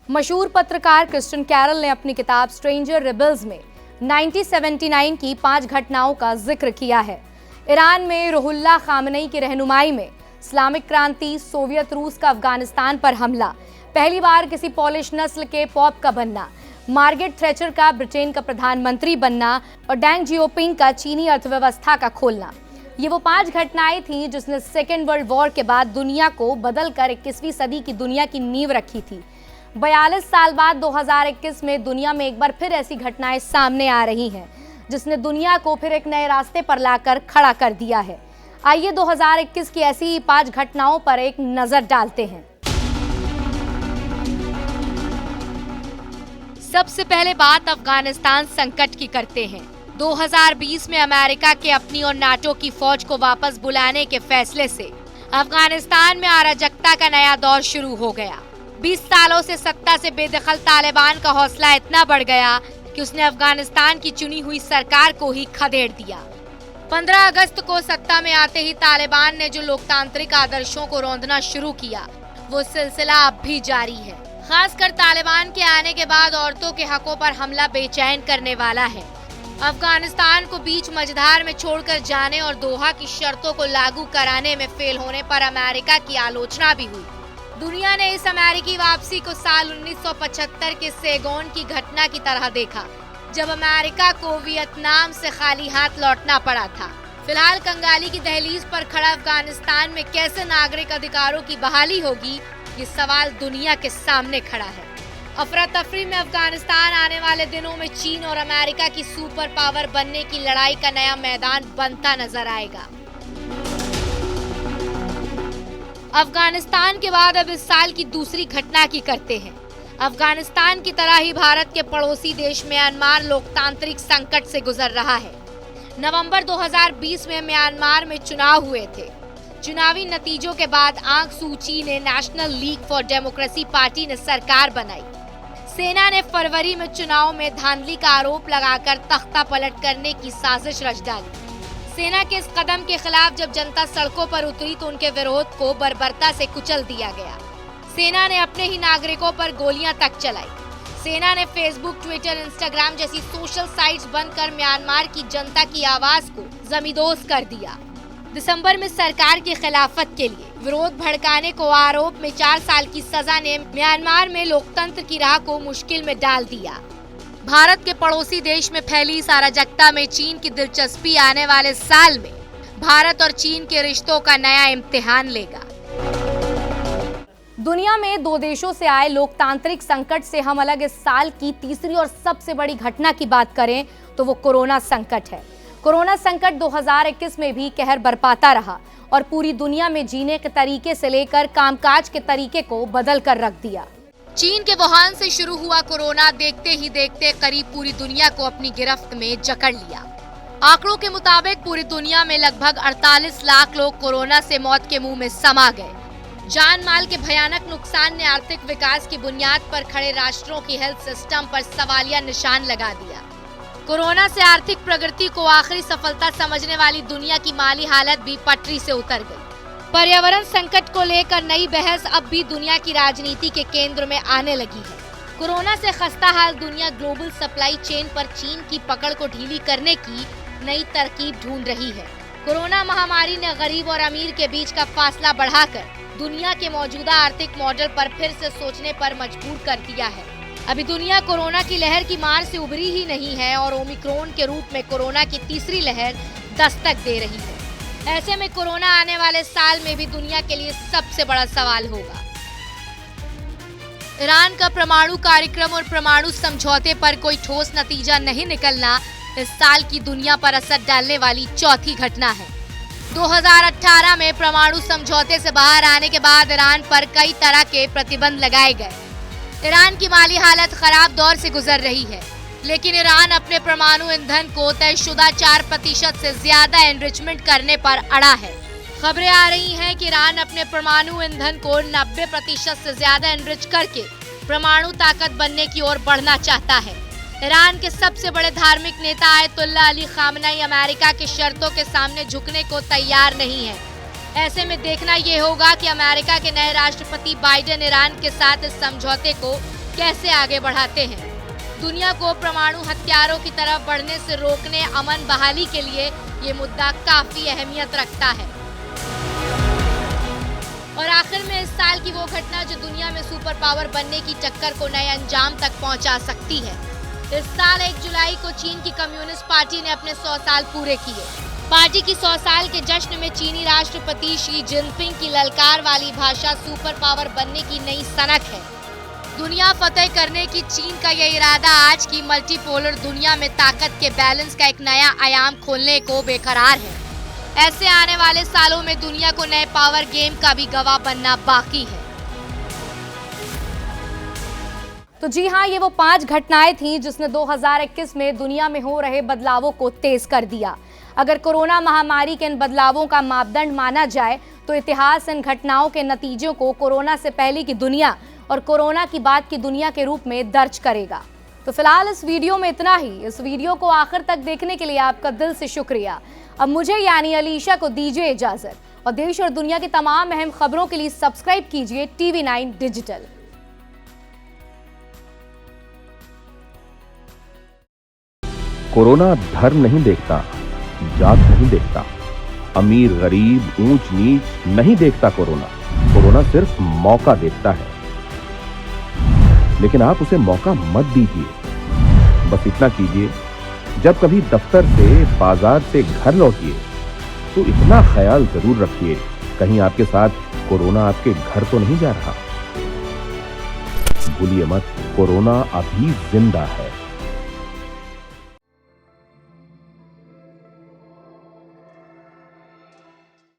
मशहूर पत्रकार Christian Carol ने अपनी किताब स्ट्रेंजर रिबल्स में 1979 की 5 घटनाओं का जिक्र किया है। ईरान में रुहुल्लाह खामनेई की रहनुमाई में इस्लामिक क्रांति, सोवियत रूस का अफगानिस्तान पर हमला, पहली बार किसी पॉलिश नस्ल के पॉप का बनना, मार्गरेट थैचर का ब्रिटेन का प्रधानमंत्री बनना और डेंग जियोपिंग का चीनी अर्थव्यवस्था का खोलना। ये वो 5 घटनाएं थीं जिसने सेकेंड वर्ल्ड वॉर के बाद दुनिया को बदलकर 21वीं सदी की दुनिया की नींव रखी थी। 42 साल बाद 2021 में दुनिया में एक बार फिर ऐसी घटनाएं सामने आ रही हैं जिसने दुनिया को फिर एक नए रास्ते पर लाकर खड़ा कर दिया है। आइए 2021 की ऐसी ही 5 घटनाओं पर एक नजर डालते हैं। सबसे पहले बात अफगानिस्तान संकट की करते हैं। 2020 में अमेरिका के अपनी और नाटो की फौज को वापस बुलाने के फैसले से अफगानिस्तान में अराजकता का नया दौर शुरू हो गया। 20 सालों से सत्ता से बेदखल तालिबान का हौसला इतना बढ़ गया कि उसने अफगानिस्तान की चुनी हुई सरकार को ही खदेड़ दिया। 15 अगस्त को सत्ता में आते ही तालिबान ने जो लोकतांत्रिक आदर्शों को रौंदना शुरू किया, वो सिलसिला अब भी जारी है। खासकर तालिबान के आने के बाद औरतों के हकों पर हमला बेचैन करने वाला है। अफगानिस्तान को बीच मझधार में छोड़कर जाने और दोहा की शर्तों को लागू कराने में फेल होने पर अमेरिका की आलोचना भी हुई। दुनिया ने इस अमेरिकी वापसी को साल 1975 के सैगोन की घटना की तरह देखा, जब अमेरिका को वियतनाम से खाली हाथ लौटना पड़ा था। फिलहाल कंगाली की दहलीज पर खड़ा अफगानिस्तान में कैसे नागरिक अधिकारों की बहाली होगी, ये सवाल दुनिया के सामने खड़ा है। अफरा तफरी में अफगानिस्तान आने वाले दिनों में चीन और अमेरिका की सुपर पावर बनने की लड़ाई का नया मैदान बनता नजर आएगा। अफगानिस्तान के बाद अब इस साल की दूसरी घटना की करते हैं। अफगानिस्तान की तरह ही भारत के पड़ोसी देश म्यांमार लोकतांत्रिक संकट से गुजर रहा है। नवंबर 2020 में म्यांमार में चुनाव हुए थे। चुनावी नतीजों के बाद आंग सू की ने national league for democracy party ने सरकार बनाई। सेना ने फरवरी में चुनाव में धांधली का आरोप लगाकर तख्ता पलट करने की साजिश रच डाली। सेना के इस कदम के खिलाफ जब जनता सड़कों पर उतरी तो उनके विरोध को बर्बरता से कुचल दिया गया। सेना ने अपने ही नागरिकों पर गोलियां तक चलाई। सेना ने फेसबुक, ट्विटर, इंस्टाग्राम जैसी सोशल साइट्स बंद कर म्यांमार की जनता की आवाज को जमींदोज कर दिया। दिसंबर में सरकार की खिलाफत के लिए विरोध भड़काने को आरोप में 4 साल की सजा ने म्यांमार में लोकतंत्र की राह को मुश्किल में डाल दिया। भारत के पड़ोसी देश में फैली इस अराजकता में चीन की दिलचस्पी आने वाले साल में भारत और चीन के रिश्तों का नया इम्तिहान लेगा। दुनिया में 2 देशों से आए लोकतांत्रिक संकट से हम अलग इस साल की तीसरी और सबसे बड़ी घटना की बात करें तो वो कोरोना संकट है। कोरोना संकट 2021 में भी कहर बरपाता रहा और पूरी दुनिया में जीने के तरीके से लेकर कामकाज के तरीके को बदल कर रख दिया। चीन के वुहान से शुरू हुआ कोरोना देखते ही देखते करीब पूरी दुनिया को अपनी गिरफ्त में जकड़ लिया। आंकड़ों के मुताबिक पूरी दुनिया में लगभग 48 लाख लोग कोरोना से मौत के मुंह में समा गए। जान माल के भयानक नुकसान ने आर्थिक विकास की बुनियाद पर खड़े राष्ट्रों की हेल्थ सिस्टम पर सवालिया निशान लगा दिया। कोरोना से आर्थिक प्रगति को आखिरी सफलता समझने वाली दुनिया की माली हालत भी पटरी से उतर गई। पर्यावरण संकट को लेकर नई बहस अब भी दुनिया की राजनीति के केंद्र में आने लगी है। कोरोना से खस्ता हाल दुनिया ग्लोबल सप्लाई चेन पर चीन की पकड़ को ढीली करने की नई तरकीब ढूंढ रही है। कोरोना महामारी ने गरीब और अमीर के बीच का फासला बढ़ाकर दुनिया के मौजूदा आर्थिक मॉडल पर फिर से सोचने पर मजबूर कर दिया है। अभी दुनिया कोरोना की लहर की मार से उभरी ही नहीं है और ओमिक्रॉन के रूप में कोरोना की तीसरी लहर दस्तक दे रही है। ऐसे में कोरोना आने वाले साल में भी दुनिया के लिए सबसे बड़ा सवाल होगा। ईरान का परमाणु कार्यक्रम और परमाणु समझौते पर कोई ठोस नतीजा नहीं निकलना इस साल की दुनिया पर असर डालने वाली चौथी घटना है। 2018 में परमाणु समझौते से बाहर आने के बाद ईरान पर कई तरह के प्रतिबंध लगाए गए। ईरान की माली हालत खराब दौर से गुजर रही है, लेकिन ईरान अपने परमाणु ईंधन को तयशुदा 4% से ज्यादा एनरिचमेंट करने पर अड़ा है। खबरें आ रही हैं कि ईरान अपने परमाणु ईंधन को 90% से ज्यादा एनरिच करके परमाणु ताकत बनने की ओर बढ़ना चाहता है। ईरान के सबसे बड़े धार्मिक नेता आयतुल्लाह अली खामनेई अमेरिका की शर्तों के सामने झुकने को तैयार नहीं है। ऐसे में देखना ये होगा कि अमेरिका के नए राष्ट्रपति बाइडेन ईरान के साथ इस समझौते को कैसे आगे बढ़ाते हैं। दुनिया को परमाणु हथियारों की तरफ बढ़ने से रोकने, अमन बहाली के लिए ये मुद्दा काफी अहमियत रखता है। और आखिर में इस साल की वो घटना जो दुनिया में सुपर पावर बनने की टक्कर को नए अंजाम तक पहुंचा सकती है। इस साल 1 जुलाई को चीन की कम्युनिस्ट पार्टी ने अपने 100 साल पूरे किए। पार्टी की 100 साल के जश्न में चीनी राष्ट्रपति शी जिनपिंग की ललकार वाली भाषा सुपर पावर बनने की नई सनक है। दुनिया फतेह करने की चीन का यह इरादा आज की मल्टीपोलर दुनिया में ताकत के बैलेंस का एक नया आयाम खोलने को बेकरार है। ऐसे आने वाले सालों में दुनिया को नए पावर गेम का भी गवाह बनना बाकी है। तो जी हाँ, ये वो 5 घटनाएं थीं जिसने 2021 में दुनिया में हो रहे बदलावों को तेज कर दिया। अगर कोरोना महामारी के इन बदलावों का मापदंड माना जाए तो इतिहास इन घटनाओं के नतीजों को कोरोना से पहले की दुनिया और कोरोना की बाद की दुनिया के रूप में दर्ज करेगा। तो फिलहाल इस वीडियो में इतना ही। इस वीडियो को आखिर तक देखने के लिए आपका दिल से शुक्रिया। अब मुझे यानी अलीशा को दीजिए इजाजत और देश और दुनिया की तमाम अहम खबरों के लिए सब्सक्राइब कीजिए TV9 डिजिटल। कोरोना धर्म नहीं देखता, जात नहीं देखता, अमीर गरीब ऊंच नीच नहीं देखता। कोरोना सिर्फ मौका देखता है, लेकिन आप उसे मौका मत दीजिए। बस इतना कीजिए, जब कभी दफ्तर से, बाजार से घर लौटिए तो इतना ख्याल जरूर रखिए कहीं आपके साथ कोरोना आपके घर तो नहीं जा रहा। भूलिए मत, कोरोना अभी जिंदा है।